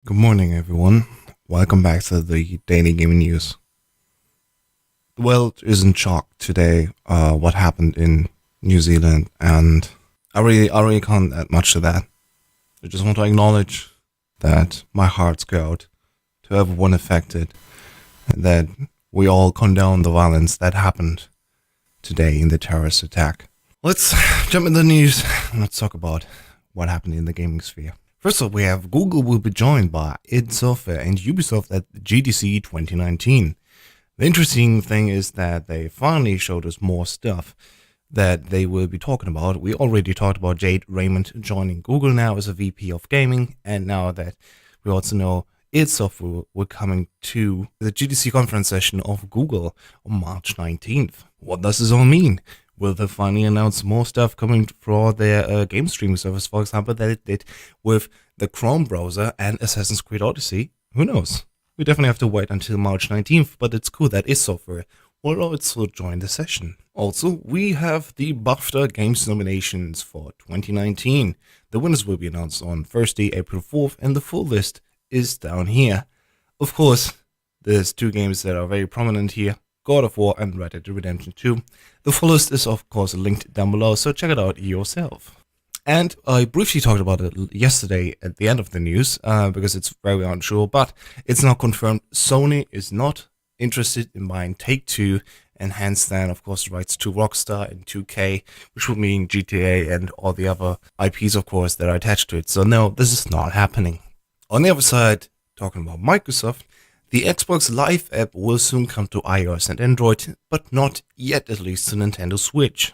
Good morning, everyone. Welcome back to the Daily Gaming News. The world is in shock today. What happened in New Zealand, and I really can't add much to that. I just want to acknowledge that my hearts go out to everyone affected, and that we all condone the violence that happened today in the terrorist attack. Let's jump in the news and let's talk about what happened in the gaming sphere. First up, we have Google will be joined by ID Software and Ubisoft at GDC 2019. The interesting thing is that they finally showed us more stuff that they will be talking about. We already talked about Jade Raymond joining Google now as a VP of Gaming, and now that we also know ID Software will coming to the GDC conference session of Google on March 19th. What does this all mean? Will they finally announce more stuff coming for their game streaming service, for example, that it did with the Chrome browser and Assassin's Creed Odyssey? Who knows? We definitely have to wait until March 19th, but it's cool that ID Software will also join the session. Also, we have the BAFTA Games nominations for 2019. The winners will be announced on Thursday, April 4th, and the full list is down here. Of course, there's two games that are very prominent here: God of War and Red Dead Redemption 2. The full list is of course linked down below, so check it out yourself. And I briefly talked about it yesterday at the end of the news, because it's very unsure, but it's now confirmed Sony is not interested in buying Take-Two, and hence then of course the rights to Rockstar and 2K, which would mean GTA and all the other IPs of course that are attached to it. So no, this is not happening. On the other side, talking about Microsoft, the Xbox Live app will soon come to iOS and Android, but not yet, at least to Nintendo Switch.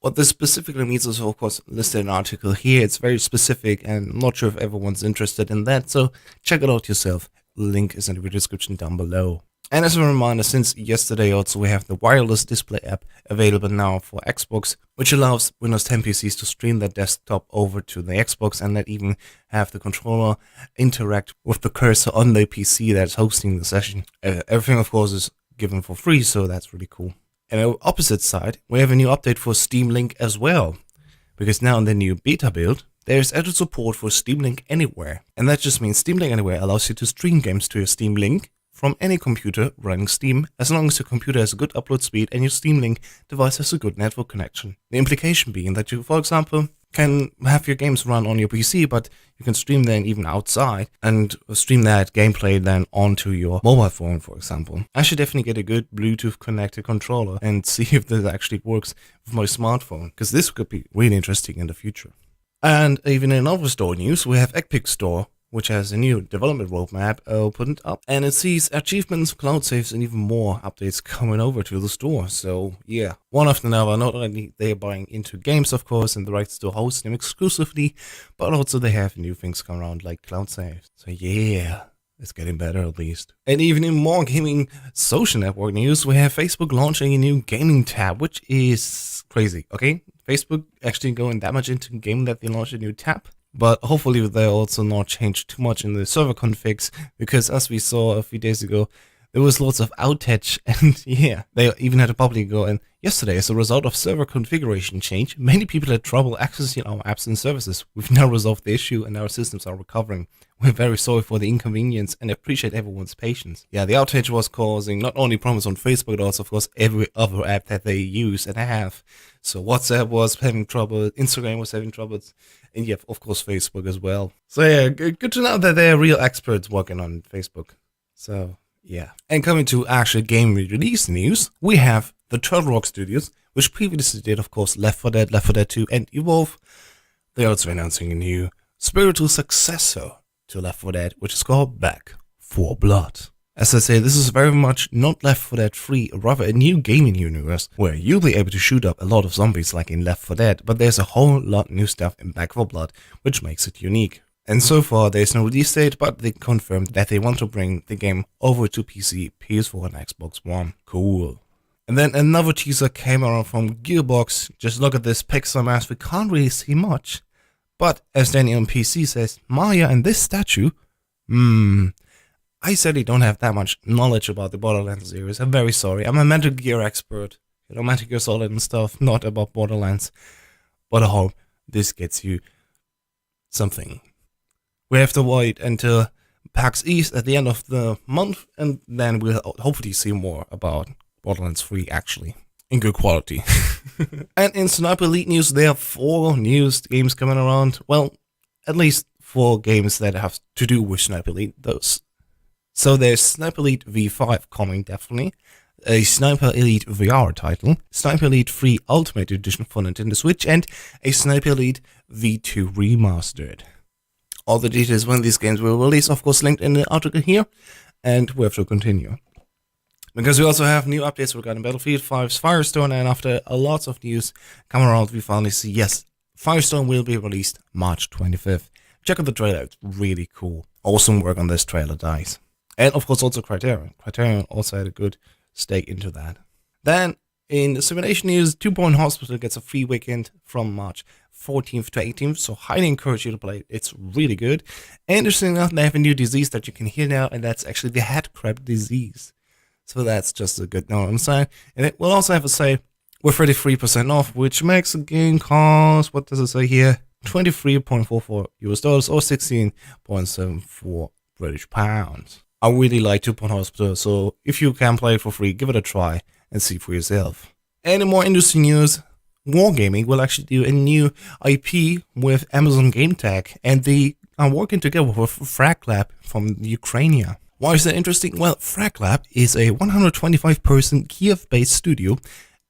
What this specifically means is, of course, listed in an article here. It's very specific, and I'm not sure if everyone's interested in that, so check it out yourself. Link is in the video description down below. And as a reminder, since yesterday also we have the wireless display app available now for Xbox, which allows Windows 10 PCs to stream their desktop over to the Xbox and not even have the controller interact with the cursor on the PC that's hosting the session. Everything, of course, is given for free, so that's really cool. And on the opposite side, we have a new update for Steam Link as well, because now in the new beta build, there's added support for Steam Link Anywhere. And that just means Steam Link Anywhere allows you to stream games to your Steam Link from any computer running Steam, as long as your computer has a good upload speed and your Steam Link device has a good network connection. The implication being that you, for example, can have your games run on your PC, but you can stream them even outside and stream that gameplay then onto your mobile phone, for example. I should definitely get a good Bluetooth connected controller and see if this actually works with my smartphone, because this could be really interesting in the future. And even in other store news, we have Epic Store, which has a new development roadmap opened up, and it sees achievements, cloud saves, and even more updates coming over to the store. So yeah, one after another. Not only they're buying into games, of course, and the rights to host them exclusively, but also they have new things come around like cloud saves. So yeah, it's getting better at least. And even in more gaming social network news, we have Facebook launching a new gaming tab, which is crazy. Okay, Facebook actually going that much into gaming that they launched a new tab. But hopefully they'll also not change too much in the server configs, because as we saw a few days ago, there was lots of outage, and yeah, they even had a public go. And yesterday, as a result of server configuration change, many people had trouble accessing our apps and services. We've now resolved the issue and our systems are recovering. We're very sorry for the inconvenience and appreciate everyone's patience. Yeah, the outage was causing not only problems on Facebook, but also, of course, every other app that they use and have. So WhatsApp was having trouble, Instagram was having troubles, and yeah, of course, Facebook as well. So yeah, good to know that they're real experts working on Facebook. So yeah. And coming to actual game release news, we have the Turtle Rock Studios, which previously did, of course, Left 4 Dead, Left 4 Dead 2, and Evolve. They're also announcing a new spiritual successor to Left 4 Dead, which is called Back 4 Blood. As I say, this is very much not Left 4 Dead 3, rather a new gaming universe where you'll be able to shoot up a lot of zombies like in Left 4 Dead, but there's a whole lot new stuff in Back 4 Blood, which makes it unique. And so far, there's no release date, but they confirmed that they want to bring the game over to PC, PS4, and Xbox One. Cool. And then another teaser came around from Gearbox. Just look at this pixel mask, we can't really see much. But as Danny on PC says, Maya and this statue, I sadly don't have that much knowledge about the Borderlands series. I'm very sorry. I'm a Metal Gear expert. Metal Gear Solid and stuff, not about Borderlands. But I hope this gets you something. We have to wait until PAX East at the end of the month, and then we'll hopefully see more about Borderlands 3 actually in good quality. And in Sniper Elite news, there are 4 new games coming around. Well, at least 4 games that have to do with Sniper Elite. So there's Sniper Elite V5 coming definitely, a Sniper Elite VR title, Sniper Elite 3 Ultimate Edition for Nintendo Switch, and a Sniper Elite V2 Remastered. All the details when these games will release, of course, linked in the article here, and we have to continue. Because we also have new updates regarding Battlefield V Firestorm, and after a lot of news come around, we finally see, yes, Firestorm will be released March 25th. Check out the trailer, it's really cool. Awesome work on this trailer, guys. And of course also Criterion. Criterion also had a good stake into that. Then, in the simulation news, 2 Point Hospital gets a free weekend from March 14th to 18th, so highly encourage you to play it. It's really good. And interesting enough, they have a new disease that you can hear now, and that's actually the head crab disease. So that's just a good note on the side. And it will also have a say, we're 33% off, which makes the game cost, what does it say here? $23.44 US dollars or 16.74 British pounds. I really like 2 Point Hospital, so if you can play it for free, give it a try and see for yourself. And in more industry news, Wargaming will actually do a new IP with Amazon Game Tech, and they are working together with FragLab from Ukraine. Why is that interesting? Well, FragLab is a 125-person Kiev-based studio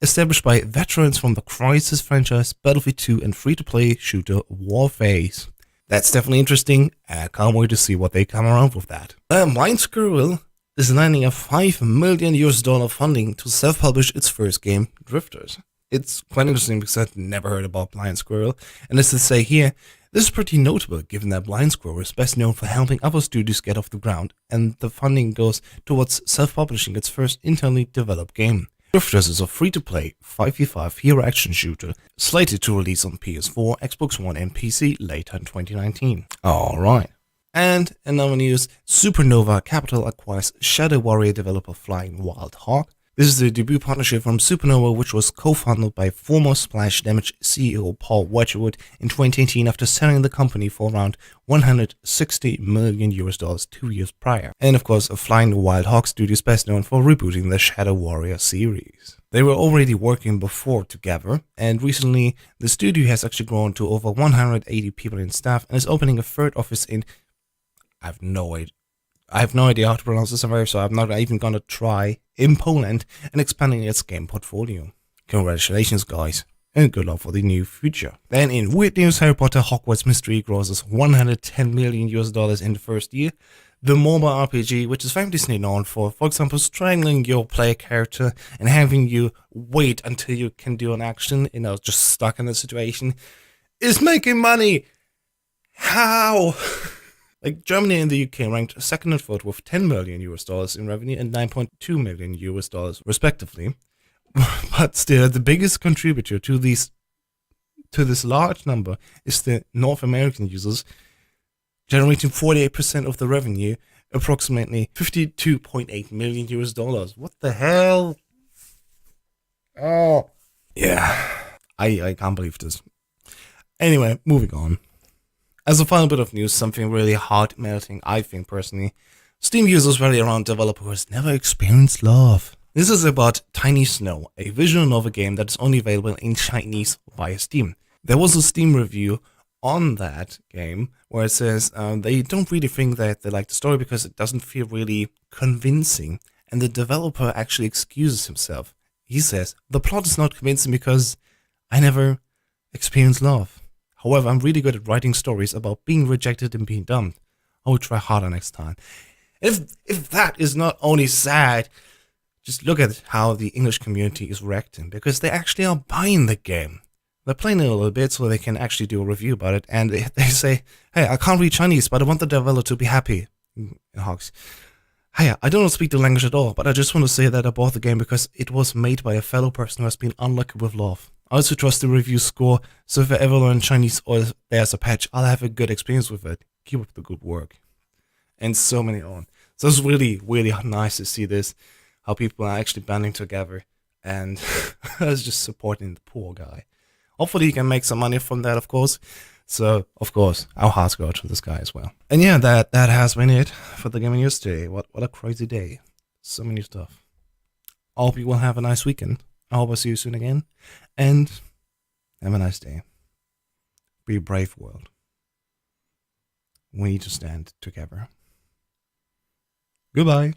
established by veterans from the Crysis franchise, Battlefield 2, and free-to-play shooter Warface. That's definitely interesting, and I can't wait to see what they come around with that. Blind Squirrel is landing a $5 million US funding to self-publish its first game, Drifters. It's quite interesting because I've never heard about Blind Squirrel, and as they say here, this is pretty notable given that Blind Squirrel is best known for helping other studios get off the ground, and the funding goes towards self-publishing its first internally developed game. Drifters is a free-to-play 5v5 hero action shooter slated to release on PS4, Xbox One, and PC later in 2019. Alright. And in other news, Supernova Capital acquires Shadow Warrior developer Flying Wild Hog. This is the debut partnership from Supernova, which was co-founded by former Splash Damage CEO Paul Wedgwood in 2018 after selling the company for around $160 million US 2 years prior. And of course, Flying Wild Hog Studio is best known for rebooting the Shadow Warrior series. They were already working before together, and recently the studio has actually grown to over 180 people in staff and is opening a third office in... I have no idea how to pronounce this, so I'm not even gonna try, in Poland, and expanding its game portfolio. Congratulations, guys, and good luck for the new future. Then in weird news, Harry Potter Hogwarts Mystery grosses $110 million US in the first year. The mobile RPG, which is famously known for example, strangling your player character and having you wait until you can do an action, just stuck in a situation, is making money. How? Like Germany and the UK ranked second and third with $10 million US in revenue and $9.2 million US respectively. But still, the biggest contributor to this large number is the North American users, generating 48% of the revenue, approximately $52.8 million US. What the hell? Oh, yeah, I can't believe this. Anyway, moving on. As a final bit of news, something really heart-melting, I think personally. Steam users rally around developer who has never experienced love. This is about Tiny Snow, a visual novel game that is only available in Chinese via Steam. There was a Steam review on that game where it says they don't really think that they like the story because it doesn't feel really convincing, and the developer actually excuses himself. He says, "The plot is not convincing because I never experienced love. However, I'm really good at writing stories about being rejected and being dumped. I will try harder next time." If that is not only sad, just look at how the English community is reacting, because they actually are buying the game. They're playing it a little bit so they can actually do a review about it, and they say, "Hey, I can't read Chinese, but I want the developer to be happy." Hogs. "Hey, I don't speak the language at all, but I just want to say that I bought the game because it was made by a fellow person who has been unlucky with love. I also trust the review score, so if I ever learn Chinese or there's a patch, I'll have a good experience with it. Keep up the good work." And so many on. So it's really, really nice to see this, how people are actually banding together and just supporting the poor guy. Hopefully he can make some money from that, of course. So, of course, our hearts go to this guy as well. And yeah, that has been it for the gaming news today. What a crazy day. So many stuff. I hope you will have a nice weekend. I hope I see you soon again. And have a nice day. Be brave, world. We need to stand together. Goodbye.